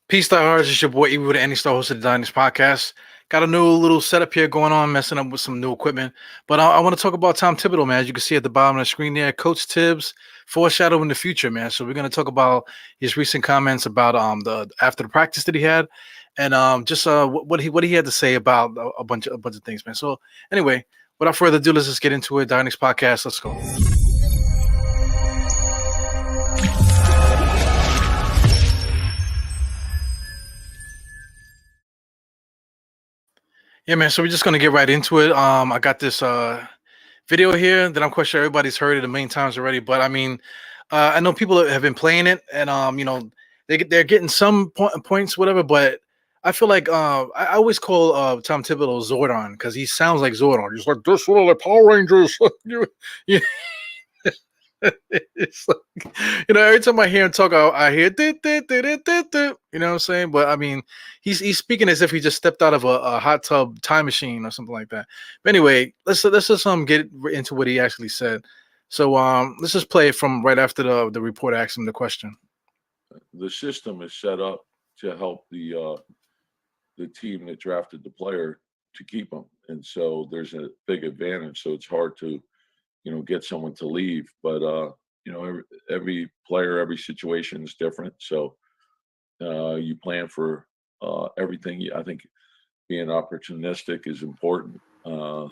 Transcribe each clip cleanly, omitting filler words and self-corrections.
Peace, diehards. It's your boy Evil with the Any Star host of the Dynasty Podcast. Got a new little setup here going on, messing up with some new equipment. But I want to talk about Tom Thibodeau, man. As you can see at the bottom of the screen there, Coach Thibs foreshadowing the future, man. So we're going to talk about his recent comments about the after the practice that he had, and just what he had to say about a bunch of things, man. So anyway, without further ado, let's just get into it. Dynasty Podcast. Let's go. Yeah, man. So we're just gonna get right into it. I got this video here that I'm quite sure everybody's heard it a million times already. But I mean, I know people have been playing it, and they're getting some points, whatever. But I feel like I always call Tom Thibodeau Zordon because he sounds like Zordon. He's like this one of the Power Rangers. you, it's like, every time I hear him talk, I hear "Dit, dit, dit, dit, dit, dit," you know what I'm saying? But I mean, he's speaking as if he just stepped out of a hot tub time machine or something like that. But anyway, let's just get into what he actually said. So let's just play it from right after the reporter asked him the question. The system is set up to help the team that drafted the player to keep them, and so there's a big advantage. So it's hard to get someone to leave, but every player, every situation is different. So you plan for everything. I think being opportunistic is important.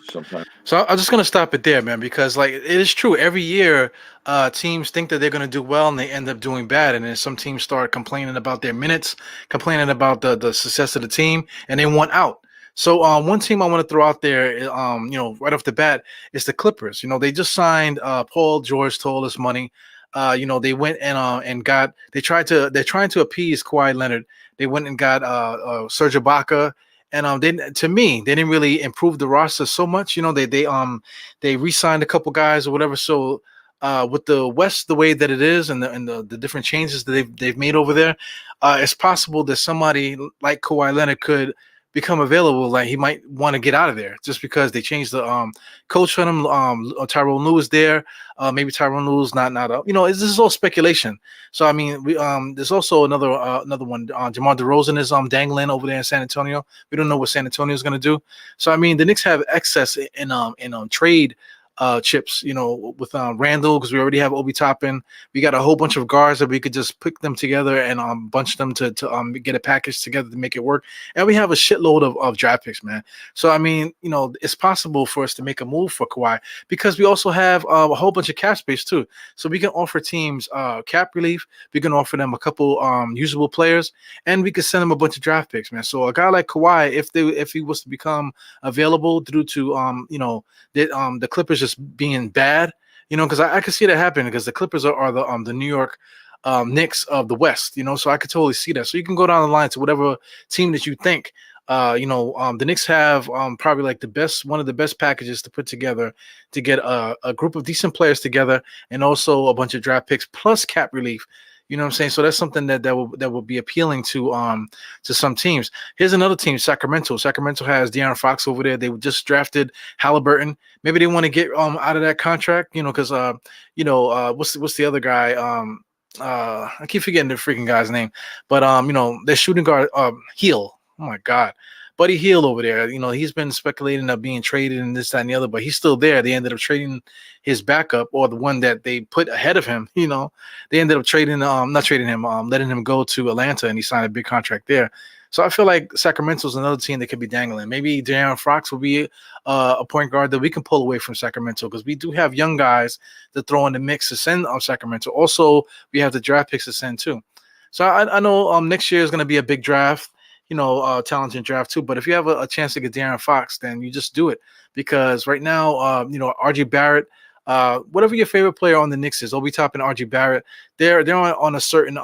Sometimes. So I'm just gonna stop it there, man, because like it is true. Every year, teams think that they're gonna do well and they end up doing bad, and then some teams start complaining about their minutes, complaining about the success of the team, and they want out. So one team I want to throw out there, right off the bat, is the Clippers. They just signed Paul George to all this money. They went and got. They're trying to appease Kawhi Leonard. They went and got Serge Ibaka. And to me, they didn't really improve the roster so much. They re-signed a couple guys or whatever. So with the West the way that it is, and the different changes that they've made over there, it's possible that somebody like Kawhi Leonard could become available. Like he might want to get out of there just because they changed the coach on him. Tyrone Lue is there. Maybe Tyrone Lue's not. This is all speculation. So I mean, there's also another one. Jamar DeRozan is dangling over there in San Antonio. We don't know what San Antonio is going to do. So I mean, the Knicks have excess in trade chips, with Randall, because we already have Obi Toppin. We got a whole bunch of guards that we could just pick them together and bunch them to get a package together to make it work. And we have a shitload of draft picks, man. So I mean, it's possible for us to make a move for Kawhi because we also have a whole bunch of cap space too. So we can offer teams cap relief. We can offer them a couple usable players, and we could send them a bunch of draft picks, man. So a guy like Kawhi, if he was to become available due to the Clippers just being bad, because I could see that happening because the Clippers are the New York Knicks of the West, so I could totally see that. So you can go down the line to whatever team that you think. The Knicks have probably like one of the best packages to put together to get a group of decent players together and also a bunch of draft picks plus cap relief. You know what I'm saying? So that's something that will be appealing to some teams. Here's another team, Sacramento. Sacramento has De'Aaron Fox over there. They just drafted Halliburton. Maybe they want to get out of that contract, because what's the other guy? I keep forgetting the freaking guy's name, but their shooting guard Heel. Oh my God. Buddy Hield over there, he's been speculating of being traded and this, that, and the other, but he's still there. They ended up trading his backup or the one that they put ahead of him. They ended up not trading him, letting him go to Atlanta, and he signed a big contract there. So I feel like Sacramento's another team that could be dangling. Maybe De'Aaron Fox will be a point guard that we can pull away from Sacramento because we do have young guys to throw in the mix to send Sacramento. Also, we have the draft picks to send too. So I know next year is going to be a big draft. Talented draft too. But if you have a chance to get De'Aaron Fox, then you just do it because right now, RJ Barrett, whatever your favorite player on the Knicks is, Obi Toppin and RJ Barrett, they're on a certain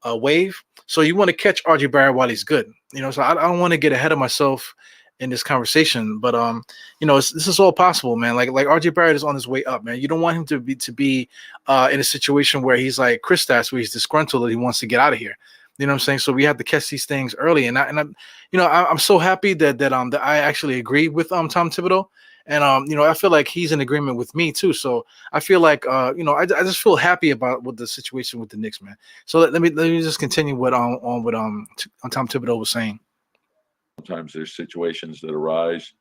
wave. So you want to catch RJ Barrett while he's good. So I don't want to get ahead of myself in this conversation, but this is all possible, man. Like RJ Barrett is on his way up, man. You don't want him to be in a situation where he's like Kristaps, where he's disgruntled that he wants to get out of here. You know what I'm saying? So we have to catch these things early, and I'm so happy that I actually agree with Tom Thibodeau, And I feel like he's in agreement with me too. So I feel like I just feel happy about what the situation with the Knicks, man. So let me just continue what Tom Thibodeau was saying. Sometimes there's situations that arise,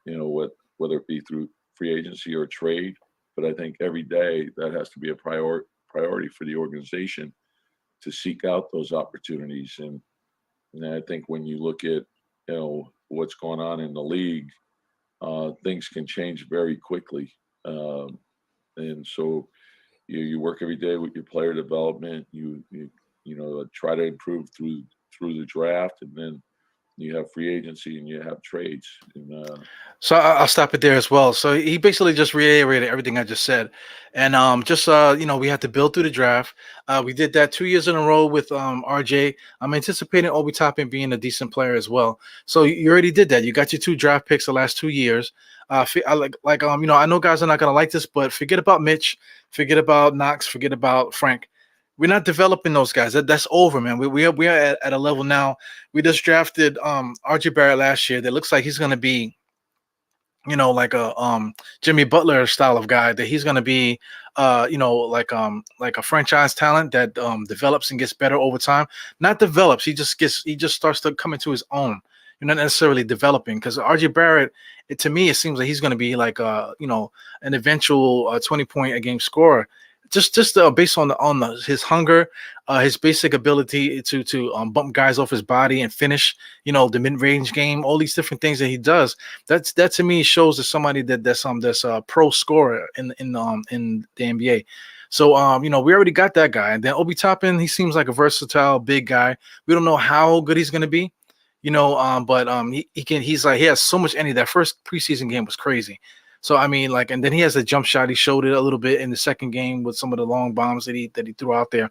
whether it be through free agency or trade. But I think every day that has to be a priority for the organization to seek out those opportunities. And I think when you look at what's going on in the league, things can change very quickly. And so you work every day with your player development. You try to improve through the draft, and then you have free agency and you have trades. And So I'll stop it there as well. So he basically just reiterated everything I just said, and just we had to build through the draft. We did that 2 years in a row with RJ. I'm anticipating Obi Toppin being a decent player as well. So you already did that. You got your 2 draft picks the last 2 years. I know guys are not gonna like this, but forget about Mitch, forget about Knox, forget about Frank. We're not developing those guys. That's over, man. We are at a level now. We just drafted RJ Barrett last year. That looks like he's gonna be like a Jimmy Butler style of guy, that he's going to be like a franchise talent that develops and gets better over time. Not develops, he just starts to come into his own. You're not necessarily developing, because RJ Barrett, to me, it seems like he's going to be like an eventual 20 point a game scorer, just based on his hunger, his basic ability to bump guys off his body and finish, the mid-range game, all these different things that he does. That to me shows that somebody that's a pro scorer in the NBA. So we already got that guy. And then Obi Toppin, he seems like a versatile big guy. We don't know how good he's going to be, but he has so much energy. That first preseason game was crazy. So I mean, like, and then he has a jump shot. He showed it a little bit in the second game with some of the long bombs that he threw out there.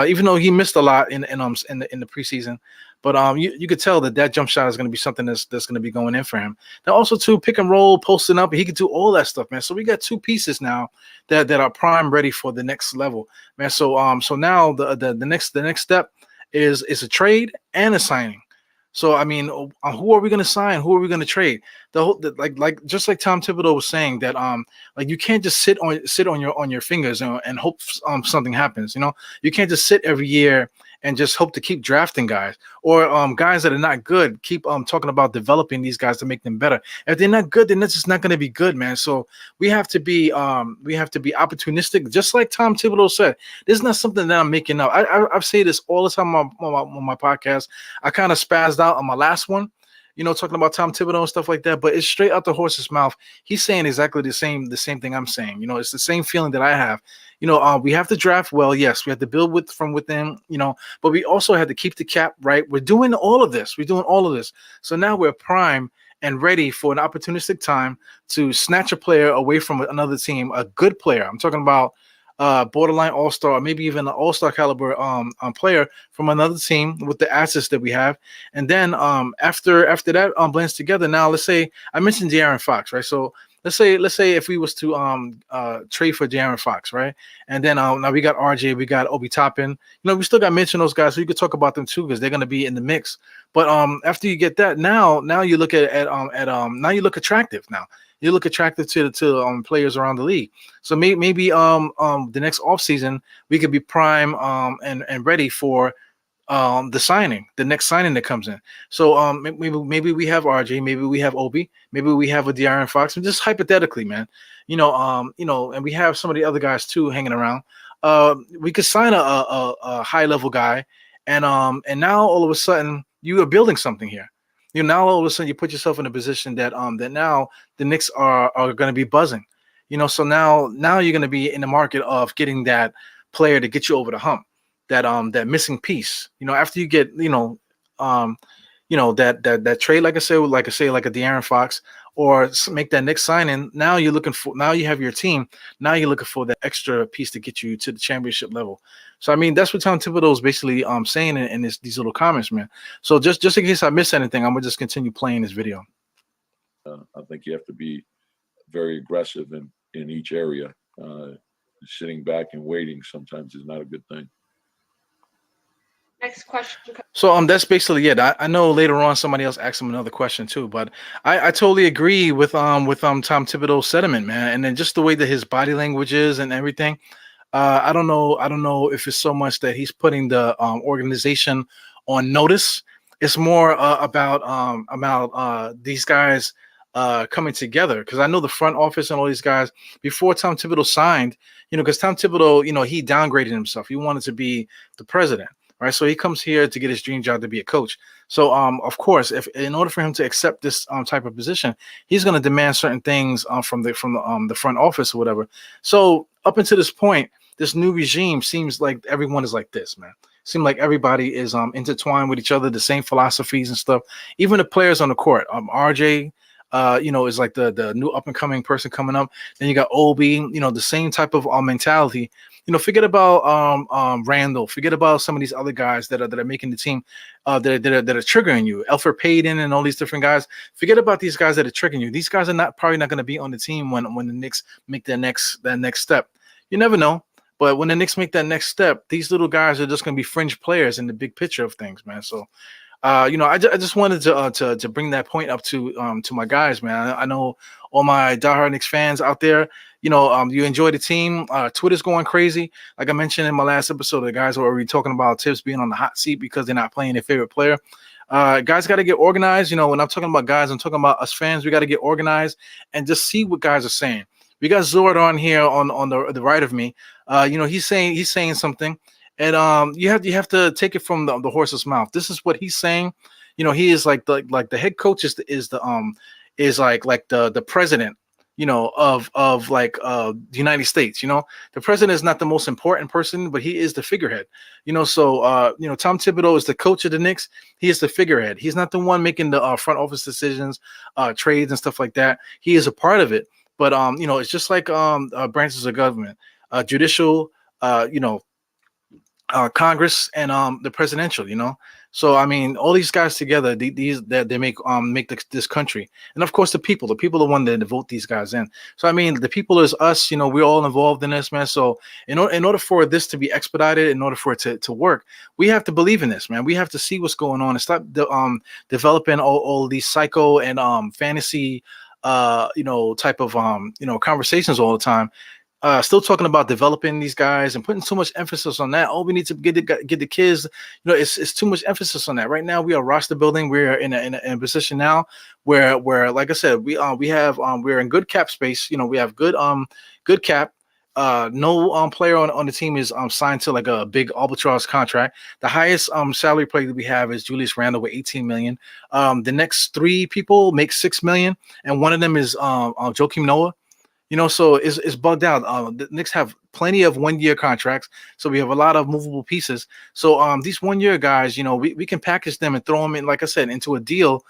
Even though he missed a lot in the preseason, but you could tell that jump shot is going to be something that's going to be going in for him. Now also too, pick and roll, posting up, he could do all that stuff, man. So we got 2 pieces now that are prime ready for the next level, man. So now the next step is a trade and a signing. So I mean, who are we going to sign? Who are we going to trade? Like just like Tom Thibodeau was saying, that like you can't just sit on your fingers and hope something happens. You can't just sit every year and just hope to keep drafting guys, or guys that are not good. Keep talking about developing these guys to make them better. If they're not good, then it's just not going to be good, man. So we have to be opportunistic, just like Tom Thibodeau said. This is not something that I'm making up. I've said this all the time on my podcast. I kind of spazzed out on my last one, talking about Tom Thibodeau and stuff like that. But it's straight out the horse's mouth. He's saying exactly the same thing I'm saying. It's the same feeling that I have. We have to draft well. Yes, we have to build from within. But we also have to keep the cap right. We're doing all of this. So now we're prime and ready for an opportunistic time to snatch a player away from another team, a good player. I'm talking about borderline all-star, or maybe even an all-star caliber player from another team with the assets that we have. And then after that blends together. Now let's say I mentioned De'Aaron Fox, right? So let's say if we was to trade for De'Aaron Fox, right? And then now we got RJ, we got Obi Toppin. We still got to mention those guys, so you could talk about them too, because they're going to be in the mix. But after you get that, now you look at now you look attractive. Now you look attractive to players around the league. So maybe the next offseason we could be prime and ready for the next signing that comes in. So maybe we have RJ, maybe we have Obi, maybe we have a De'Aaron Fox, and just hypothetically, man, and we have some of the other guys too hanging around. We could sign a high level guy, and now all of a sudden you are building something here. Now all of a sudden you put yourself in a position that that now the Knicks are going to be buzzing. So now you're going to be in the market of getting that player to get you over the hump, that missing piece. After you get that trade, like I say, like a De'Aaron Fox, or make that next signing. Now you have your team. Now you're looking for that extra piece to get you to the championship level. So I mean, that's what Tom Thibodeau is basically saying in these little comments, man. So just in case I miss anything, I'm gonna just continue playing this video. I think you have to be very aggressive in each area. Sitting back and waiting sometimes is not a good thing. Next question. So that's basically it. I know later on somebody else asked him another question too, but I totally agree with Tom Thibodeau's sentiment, man. And then just the way that his body language is and everything. I don't know. I don't know if it's so much that he's putting the organization on notice. It's more about these guys coming together, because I know the front office and all these guys before Tom Thibodeau signed. Because Tom Thibodeau, he downgraded himself. He wanted to be the president, right? So he comes here to get his dream job to be a coach. So of course, if in order for him to accept this type of position, he's going to demand certain things from the front office or whatever. So up until this point, this new regime seems like everyone is like this, man. Seem like everybody is intertwined with each other, the same philosophies and stuff. Even the players on the court, RJ, is like the new up and coming person coming up. Then you got Obi, the same type of mentality. Forget about Randall. Forget about some of these other guys that are making the team, that are triggering you. Elfrid Payton and all these different guys. Forget about these guys that are triggering you. These guys are probably not going to be on the team when the Knicks make that next step. You never know. But when the Knicks make that next step, these little guys are just going to be fringe players in the big picture of things, man. So, I just wanted to bring that point up to my guys, man. I know all my diehard Knicks fans out there. You enjoy the team. Twitter's going crazy. Like I mentioned in my last episode, the guys were already talking about Thibs being on the hot seat because they're not playing their favorite player. Guys got to get organized. When I'm talking about guys, I'm talking about us fans. We got to get organized and just see what guys are saying. We got Zord on here on the right of me. He's saying something, and you have to take it from the horse's mouth. This is what he's saying. He is like the head coach is like the president, of like the United States. The president is not the most important person, but he is the figurehead. So Tom Thibodeau is the coach of the Knicks. He is the figurehead. He's not the one making the front office decisions, trades and stuff like that. He is a part of it. But it's just like branches of government, judicial, Congress, and the presidential. So I mean, all these guys together, these that they make this country, and of course the people. The people are the one that vote these guys in. So I mean, the people is us. We're all involved in this, man. So in order for this to be expedited, in order for it to work, we have to believe in this, man. We have to see what's going on and stop developing all these psycho and fantasy type of conversations all the time. Still talking about developing these guys and putting too much emphasis on that. Oh, we need to get the kids. It's too much emphasis on that. Right now, we are roster building. We're in a position now where like I said, we're in good cap space. We have good cap. No player on the team is signed to like a big albatross contract. The highest salary player that we have is Julius Randle with 18 million. The next three people make 6 million, and one of them is Joakim Noah. So it's bugged out. The Knicks have plenty of 1-year contracts, so we have a lot of movable pieces. So these 1-year guys, we can package them and throw them in, like I said, into a deal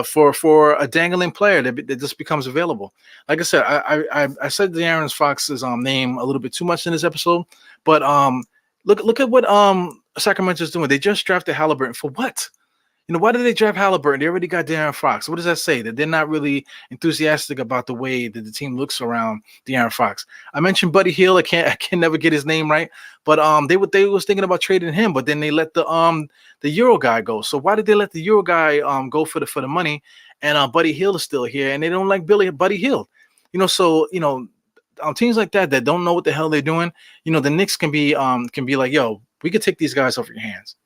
for a dangling player that just becomes available. Like I said, I said De'Aaron Fox's name a little bit too much in this episode, but look at what Sacramento's doing. They just drafted Halliburton for what? Why did they draft Halliburton? They already got De'Aaron Fox. What does that say? That they're not really enthusiastic about the way that the team looks around De'Aaron Fox. I mentioned Buddy Hield. I can never get his name right, but they was thinking about trading him, but then they let the Euro guy go. So why did they let the Euro guy go for the money? And Buddy Hield is still here, and they don't like Buddy Hield. Teams like that don't know what the hell they're doing. The Knicks can be like, yo, we could take these guys off your hands.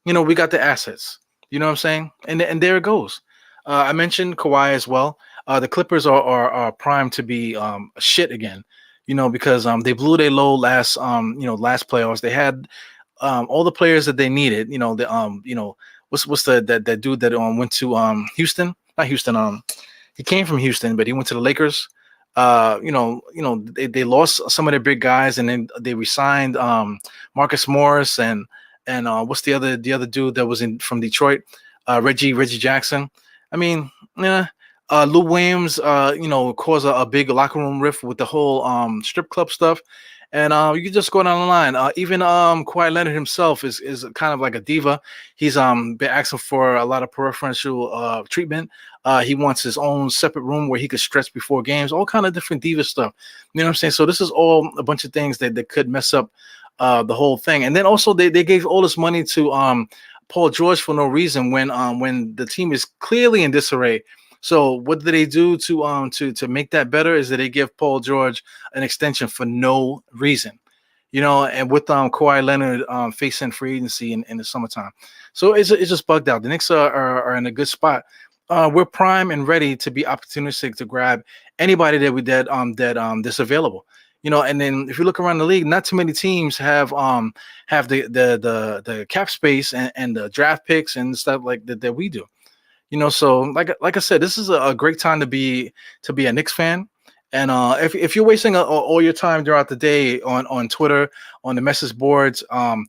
We got the assets. You know what I'm saying? And there it goes. I mentioned Kawhi as well. The Clippers are primed to be shit again. Because they blew their low last playoffs. They had all the players that they needed. What's that dude that went to Houston? Not Houston. He came from Houston, but he went to the Lakers. They lost some of their big guys, and then they resigned Marcus Morris and what's the other dude that was from Detroit, Reggie Jackson. I mean, Lou Williams, caused a big locker room rift with the whole strip club stuff, and you can just go down the line. Even Kawhi Leonard himself is kind of like a diva. He's been asking for a lot of preferential treatment. He wants his own separate room where he could stretch before games. All kind of different diva stuff. You know what I'm saying? So this is all a bunch of things that could mess up the whole thing. And then also they gave all this money to Paul George for no reason when the team is clearly in disarray. So what do they do to make that better? Is that they give Paul George an extension for no reason, and with Kawhi Leonard facing free agency in the summertime. So it's just bugged out. The Knicks are in a good spot. We're prime and ready to be opportunistic to grab anybody that's available. And then if you look around the league, not too many teams have the cap space and the draft picks and stuff like that we do. So like I said, this is a great time to be a Knicks fan. And if you're wasting all your time throughout the day on Twitter, on the message boards, when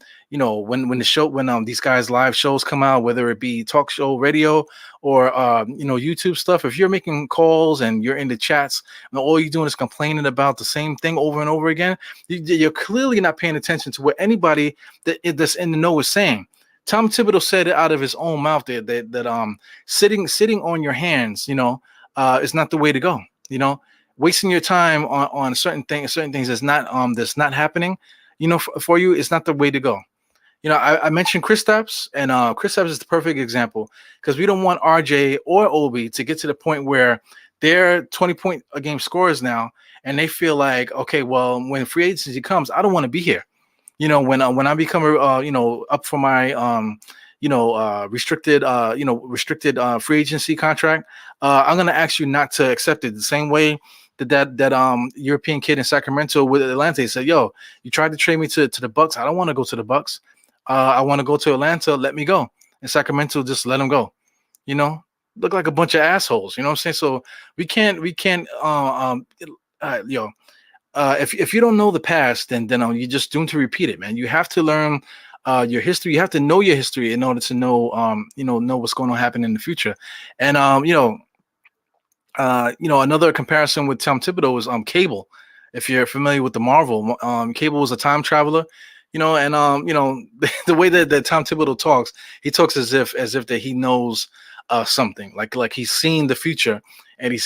these guys live shows come out, whether it be talk show radio or YouTube stuff, if you're making calls and you're in the chats and all you're doing is complaining about the same thing over and over again, you're clearly not paying attention to what anybody that's in the know is saying. Tom Thibodeau said it out of his own mouth that sitting on your hands, is not the way to go. Wasting your time on certain things that's not happening, for you, is not the way to go. I mentioned Kristaps, and Kristaps is the perfect example because we don't want RJ or Obi to get to the point where they're 20-point a game scorers now, and they feel like, okay, well, when free agency comes, I don't want to be here. When I become up for my restricted free agency contract, I'm gonna ask you not to accept it the same way that European kid in Sacramento with Atlanta. He said, "Yo, you tried to trade me to the Bucks. I don't want to go to the Bucks. I want to go to Atlanta. Let me go." And Sacramento just let him go. Look like a bunch of assholes. You know what I'm saying? So we can't. If you don't know the past, then you're just doomed to repeat it, man. You have to learn your history. You have to know your history in order to know what's going to happen in the future. And another comparison with Tom Thibodeau is Cable. If you're familiar with the Marvel, Cable was a time traveler, and the way that Tom Thibodeau talks, he talks as if that he knows something, like he's seen the future and he's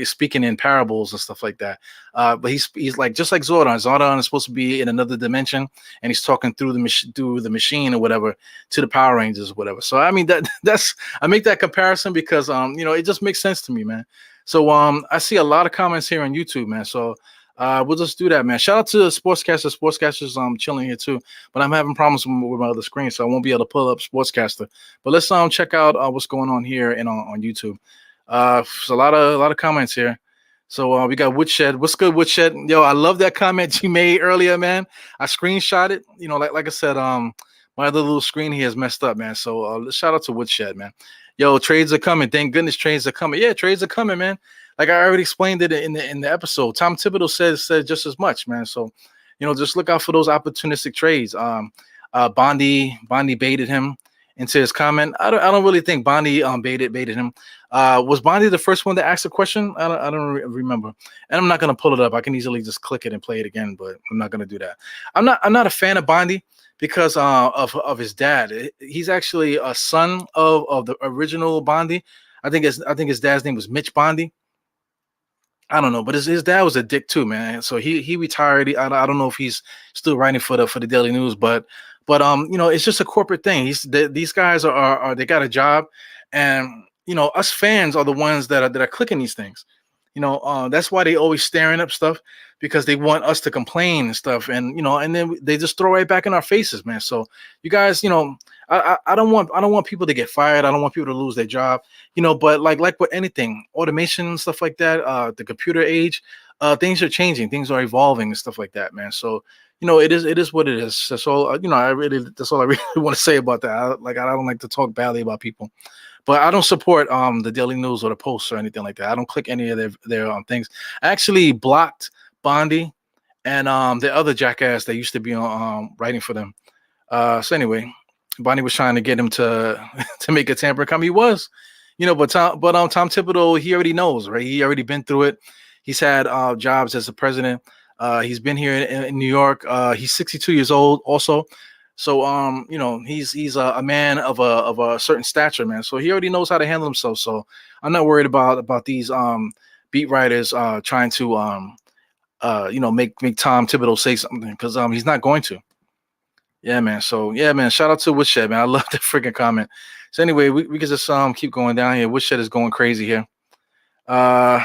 speaking in parables and stuff like that. But he's like just like Zordon. Zordon is supposed to be in another dimension, and he's talking through the machine or whatever to the Power Rangers or whatever. So I mean that's I make that comparison because it just makes sense to me, man. So I see a lot of comments here on YouTube, man. So we'll just do that, man. Shout out to the Sportscaster. Sportscaster's chilling here too, but I'm having problems with my other screen, so I won't be able to pull up Sportscaster. But let's check out what's going on here and on YouTube. There's a lot of comments here. So we got Woodshed. What's good, Woodshed? Yo, I love that comment you made earlier, man. I screenshot it. Like I said, my other little screen here is messed up, man. So let's shout out to Woodshed, man. Yo, trades are coming. Thank goodness trades are coming. Yeah, trades are coming, man. Like I already explained it in the episode. Tom Thibodeau said just as much, man. So, just look out for those opportunistic trades. Bondi baited him into his comment. I don't really think Bondi baited him. Was Bondi the first one to ask a question? I don't remember, and I'm not gonna pull it up. I can easily just click it and play it again, but I'm not gonna do that. I'm not a fan of Bondi because of his dad. He's actually a son of the original Bondi. I think his dad's name was Mitch Bondi. I don't know, but his dad was a dick too, man. So he retired. I don't know if he's still writing for the Daily News, but it's just a corporate thing. These guys are they got a job, and us fans are the ones that are clicking these things. That's why they always staring up stuff, because they want us to complain and stuff, and and then they just throw right back in our faces, man. So you guys, I don't want people to get fired. I don't want people to lose their job, but like with anything, automation and stuff like that, the computer age, things are changing, things are evolving and stuff like that, man. So it is what it is. So that's all I really want to say about that. I don't like to talk badly about people. But I don't support the Daily News or the Post or anything like that. I don't click any of their things. I actually blocked Bondi and the other jackass that used to be writing for them. So anyway, Bondi was trying to get him to make a tampering comment. He was, but Tom Thibodeau, he already knows, right? He already been through it. He's had jobs as a president. He's been here in New York. He's 62 years old also. So he's a man of a certain stature, man. So he already knows how to handle himself. So I'm not worried about these beat writers trying to make Tom Thibodeau say something, because he's not going to. Yeah, man. So yeah, man. Shout out to Woodshed, man. I love the freaking comment. So anyway, we can just keep going down here. Woodshed is going crazy here. Uh,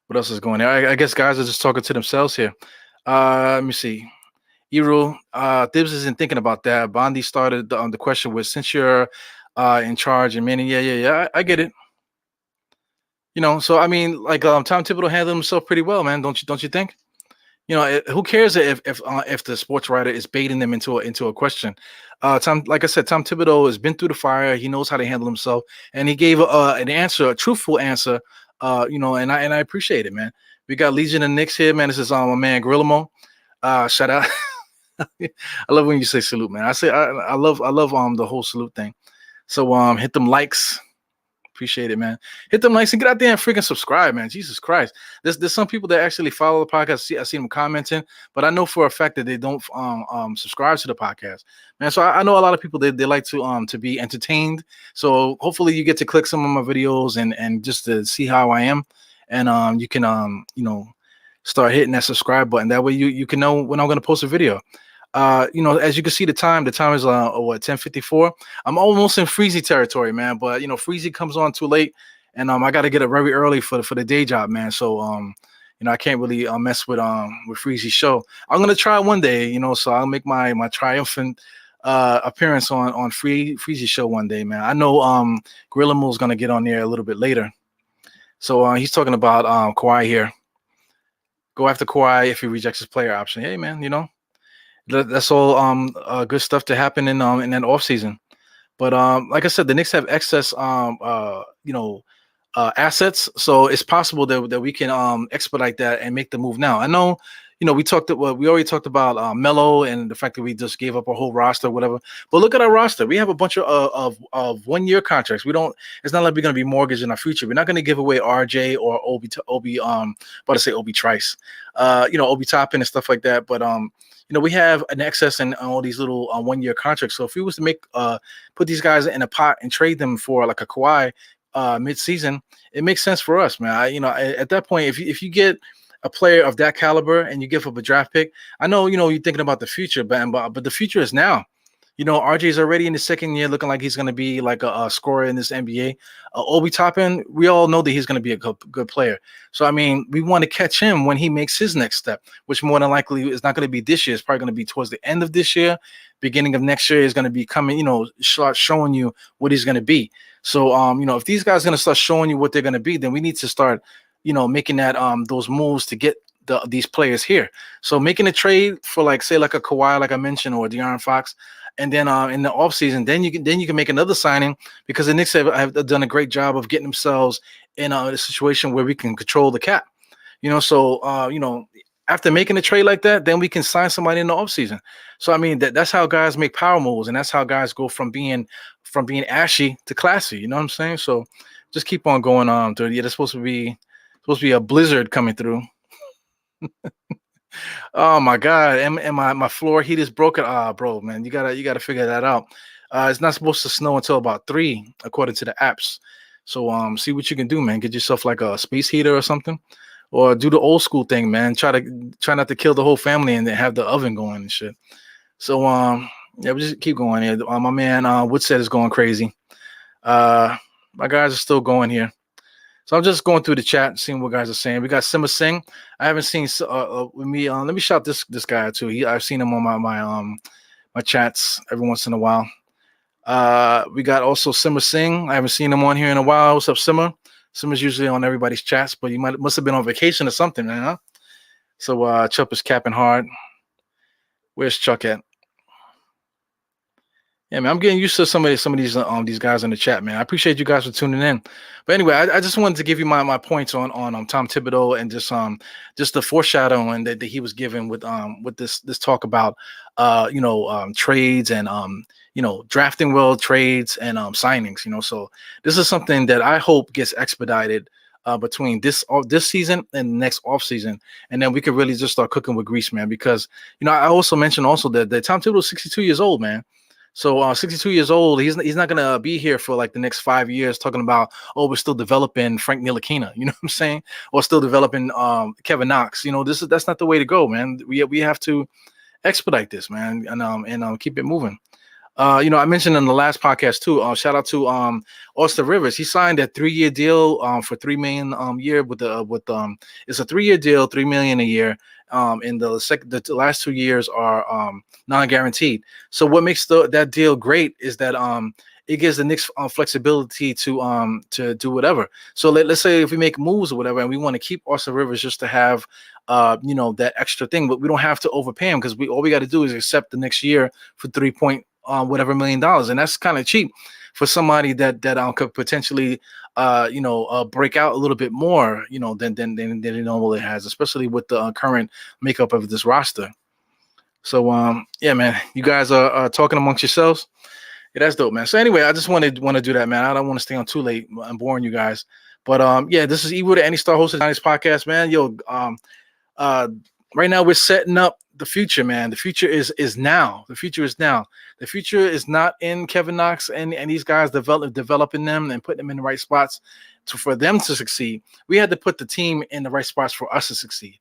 what else is going there? I guess guys are just talking to themselves here. Let me see. Eru, Thibs isn't thinking about that. Bondi started the question with since you're in charge and many, yeah. I get it. So I mean, like Tom Thibodeau handled himself pretty well, man. Don't you think? Who cares if the sports writer is baiting them into a question? Tom, like I said, Tom Thibodeau has been through the fire. He knows how to handle himself, and he gave an answer, a truthful answer. And I appreciate it, man. We got Legion of Knicks here, man. This is my man Grillamo. Shout out. I love when you say salute, man. I love the whole salute thing. So hit them likes. Appreciate it, man. Hit them likes and get out there and freaking subscribe, man. Jesus Christ. There's some people that actually follow the podcast. I see them commenting, but I know for a fact that they don't subscribe to the podcast, man. So I know a lot of people they like to be entertained. So hopefully you get to click some of my videos and just to see how I am, and you can start hitting that subscribe button. That way you can know when I'm gonna post a video. As you can see, the time is 10:54. I'm almost in Freezy territory, man. But Freezy comes on too late, and I got to get up very early for the day job, man. So I can't really mess with Freezy's show. I'm gonna try one day, so I'll make my triumphant appearance on Freezy's show one day, man. I know Gorilla gonna get on there a little bit later. So he's talking about Kawhi here. Go after Kawhi if he rejects his player option. Hey, man, that's all good stuff to happen in that off season. But like I said, the Knicks have excess assets, so it's possible that we can expedite that and make the move now. I know, we already talked about Melo and the fact that we just gave up a whole roster, whatever. But look at our roster. We have a bunch of 1 year contracts. We don't. It's not like we're going to be mortgaged in our future. We're not going to give away RJ or Obi. About to say Obi Trice. Obi Toppin and stuff like that. But we have an excess in all these little 1 year contracts. So if we was to put these guys in a pot and trade them for like a Kawhi mid-season, it makes sense for us, man. At that point, if you get a player of that caliber and you give up a draft pick, I know you're thinking about the future, but the future is now. RJ is already in the second year, looking like he's going to be like a scorer in this NBA. Obi Toppin, we all know that he's going to be a good player. So, I mean, we want to catch him when he makes his next step, which more than likely is not going to be this year. It's probably going to be towards the end of this year. Beginning of next year is going to be coming, start showing you what he's going to be. So, if these guys are going to start showing you what they're going to be, then we need to start, making that those moves to get these players here. So making a trade for like a Kawhi, like I mentioned, or De'Aaron Fox, and then in the offseason, then you can make another signing, because the Knicks have done a great job of getting themselves in a situation where we can control the cap. After making a trade like that, then we can sign somebody in the offseason. So I mean that's how guys make power moves, and that's how guys go from being ashy to classy. You know what I'm saying? So just keep on going on. Yeah, there's supposed to be a blizzard coming through. Oh my God! And my floor heat is broken. Bro, man, you gotta figure that out. It's not supposed to snow until about 3, according to the apps. So see what you can do, man. Get yourself like a space heater or something, or do the old school thing, man. Try not to kill the whole family and then have the oven going and shit. So yeah, we just keep going here. My man Woodset is going crazy. My guys are still going here. So I'm just going through the chat, seeing what guys are saying. We got Simba Singh. I haven't seen with me. Let me shout this guy too. I've seen him on my chats every once in a while. We got also Simba Singh. I haven't seen him on here in a while. What's up, Simba? Simba's usually on everybody's chats, but you must have been on vacation or something, man. Huh? So Chuck is capping hard. Where's Chuck at? Yeah, man, I'm getting used to some of these guys in the chat, man. I appreciate you guys for tuning in. But anyway, I just wanted to give you my points on Tom Thibodeau and just the foreshadowing that he was given with this talk about trades and drafting well, trades and signings. So this is something that I hope gets expedited between this season and the next off season, and then we could really just start cooking with grease, man. Because I also mentioned that Tom Thibodeau is 62 years old, man. So 62 years old, he's not gonna be here for like the next 5 years talking about, we're still developing Frank Ntilikina, you know what I'm saying, or still developing Kevin Knox. That's not the way to go, man. We have to expedite this, man, and keep it moving. I mentioned in the last podcast too. Shout out to Austin Rivers. He signed a 3-year deal for $3 million year it's a 3-year deal, $3 million a year. In the last 2 years are non-guaranteed. So what makes that deal great is that it gives the Knicks flexibility to do whatever. So let's say if we make moves or whatever, and we want to keep Austin Rivers just to have that extra thing, but we don't have to overpay him because all we got to do is accept the next year for 3 point whatever $1 million, and that's kind of cheap for somebody that could potentially break out a little bit more than it normally has, especially with the current makeup of this roster. So yeah, man, you guys are talking amongst yourselves. Yeah, that's dope, man. So anyway, I just want to do that, man. I don't want to stay on too late. I'm boring you guys, but yeah, this is Evo, the Any Star hosted on this podcast, man. Uh, right now we're setting up the future, man. The future is now. The future is now. The future is not in Kevin Knox and these guys developing them and putting them in the right spots for them to succeed. We had to put the team in the right spots for us to succeed.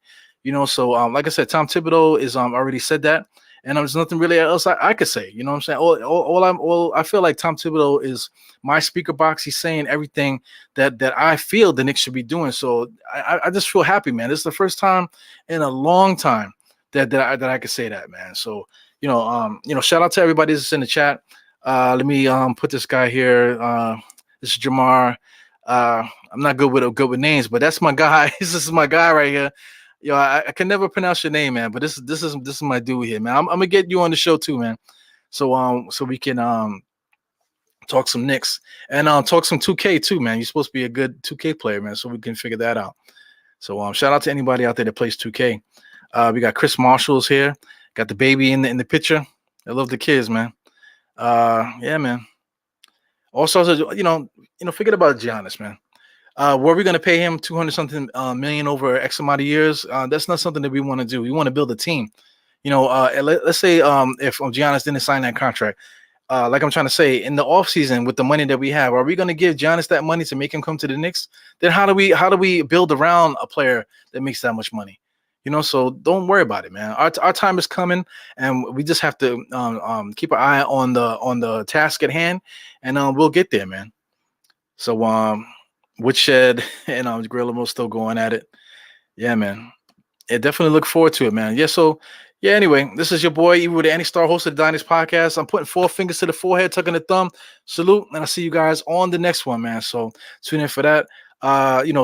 So like I said, Tom Thibodeau is already said that. And there's nothing really else I could say. You know what I'm saying? All I feel like Tom Thibodeau is my speaker box. He's saying everything that I feel the Knicks should be doing. So I just feel happy, man. This is the first time in a long time that I could say that, man. So shout out to everybody that's in the chat. Let me put this guy here. This is Jamar. I'm not good with names, but that's my guy. This is my guy right here. I can never pronounce your name, man. But this is my dude here, man. I'm gonna get you on the show too, man. So we can talk some Knicks and talk some 2K too, man. You're supposed to be a good 2K player, man. So we can figure that out. So shout out to anybody out there that plays 2K. We got Chris Marshall's here. Got the baby in the picture. I love the kids, man. Yeah, man. Also, forget about Giannis, man. Were we going to pay him 200 something million over X amount of years? That's not something that we want to do. We want to build a team. Let's say if Giannis didn't sign that contract, like I'm trying to say, in the offseason with the money that we have, are we going to give Giannis that money to make him come to the Knicks? Then how do we build around a player that makes that much money? So don't worry about it, man. Our time is coming, and we just have to keep an eye on the task at hand, and we'll get there, man. So Woodshed and Gorilla still going at it. Yeah, man. Yeah, definitely look forward to it, man. Yeah, so yeah, anyway, this is your boy, Evo, the Any Star host of the Dynasty Podcast. I'm putting 4 fingers to the forehead, tucking the thumb. Salute, and I'll see you guys on the next one, man. So tune in for that.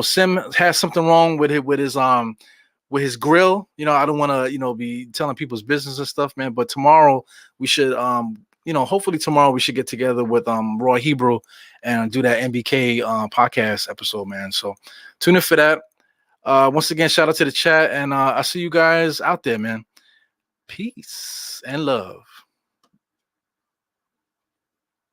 Sim has something wrong with his grill. I don't want to, be telling people's business and stuff, man. But tomorrow we should, hopefully tomorrow we should get together with Roy Hebrew and do that MBK podcast episode, man. So tune in for that. Once again, shout out to the chat, and I'll see you guys out there, man. Peace and love.